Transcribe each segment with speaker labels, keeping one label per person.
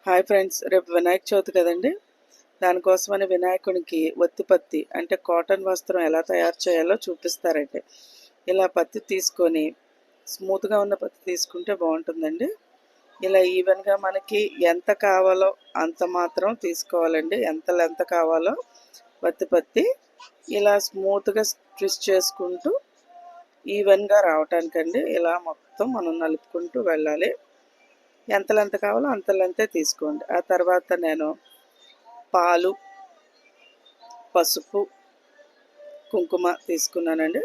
Speaker 1: Hi friends, రేపు వినాయక చవితి కదండి. దానికోసమని వినాయకునికి పత్తి అంటే కాటన్ వస్త్రం ఎలా తయారు చేయాలో చూపిస్తారండి. ఇలా పత్తి తీసుకొని స్మూత్గా ఉన్న పత్తి తీసుకుంటే బాగుంటుందండి. ఇలా ఈవెన్గా మనకి ఎంత కావాలో అంత మాత్రం తీసుకోవాలండి. ఎంత కావాలో పత్తి ఇలా స్మూత్గా ట్విస్ట్ చేసుకుంటూ ఈవెన్గా రావటానికండి ఇలా మొత్తం మనం నలుపుకుంటూ వెళ్ళాలి. ఎంత కావాలో అంతే తీసుకోండి. ఆ తర్వాత నేను పాలు, పసుపు, కుంకుమ తీసుకున్నానండి.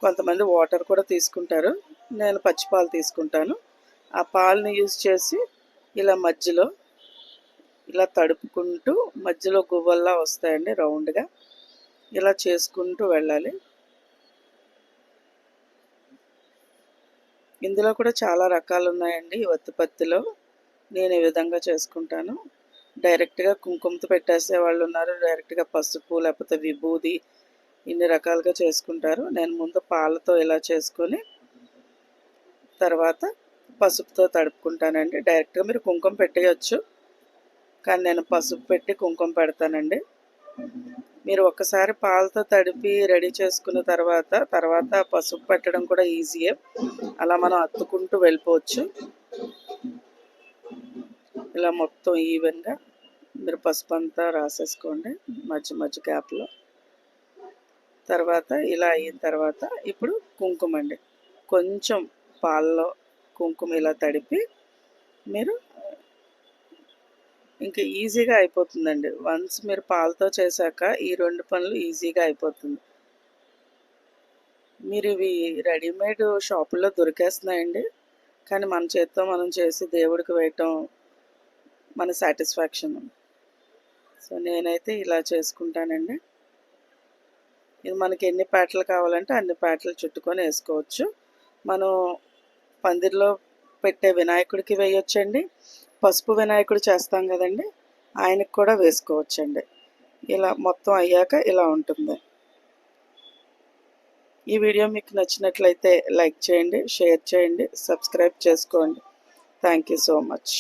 Speaker 1: కొంతమంది వాటర్ కూడా తీసుకుంటారు. నేను పచ్చిపాలు తీసుకుంటాను. ఆ పాలని యూజ్ చేసి ఇలా మధ్యలో ఇలా తడుపుకుంటూ మధ్యలో గువ్వల్లా వస్తాయండి రౌండ్గా. ఇలా చేసుకుంటూ వెళ్ళాలి. ఇందులో కూడా చాలా రకాలు ఉన్నాయండి. ఈ పత్తిలో నేను ఈ విధంగా చేసుకుంటాను. డైరెక్ట్గా కుంకుమతో పెట్టేసే వాళ్ళు ఉన్నారు, డైరెక్ట్గా పసుపు లేకపోతే విభూది ఇన్ని రకాలుగా చేసుకుంటారు. నేను ముందు పాలతో ఇలా చేసుకొని తర్వాత పసుపుతో తడుపుకుంటానండి. డైరెక్ట్గా మీరు కుంకుమ పెట్టేయచ్చు, కానీ నేను పసుపు పెట్టి కుంకుమ పెడతానండి. మీరు ఒక్కసారి పాలతో తడిపి రెడీ చేసుకున్న తర్వాత పసుపు పెట్టడం కూడా ఈజీయే. అలా మనం అత్తుకుంటూ వెళ్ళిపోవచ్చు. ఇలా మొత్తం ఈవెన్గా మీరు పసుపు అంతా రాసేసుకోండి మధ్య గ్యాప్లో. తర్వాత ఇలా అయిన తర్వాత ఇప్పుడు కుంకుమ అండి. కొంచెం పాలలో కుంకుమ ఇలా తడిపి మీరు ఇంకా ఈజీగా అయిపోతుందండి. వన్స్ మీరు పాలతో చేశాక ఈ 2 పనులు ఈజీగా అయిపోతుంది. మీరు ఇవి రెడీమేడ్ షాపుల్లో దొరికేస్తున్నాయండి, కానీ మన చేత్తో మనం చేసి దేవుడికి వేయటం మన సాటిస్ఫాక్షన్. సో నేనైతే ఇలా చేసుకుంటానండి. ఇది మనకి ఎన్ని పేటలు కావాలంటే అన్ని పేటలు చుట్టుకొని వేసుకోవచ్చు. మనం పందిరిలో పెట్టే వినాయకుడికి వేయొచ్చండి. పసుపు వినాయకుడు చేస్తాం కదండి, ఆయనకు కూడా వేసుకోవచ్చండి. ఇలా మొత్తం అయ్యాక ఇలా ఉంటుంది. ఈ వీడియో మీకు నచ్చినట్లయితే లైక్ చేయండి, షేర్ చేయండి, సబ్స్క్రైబ్ చేసుకోండి. Thank you so much.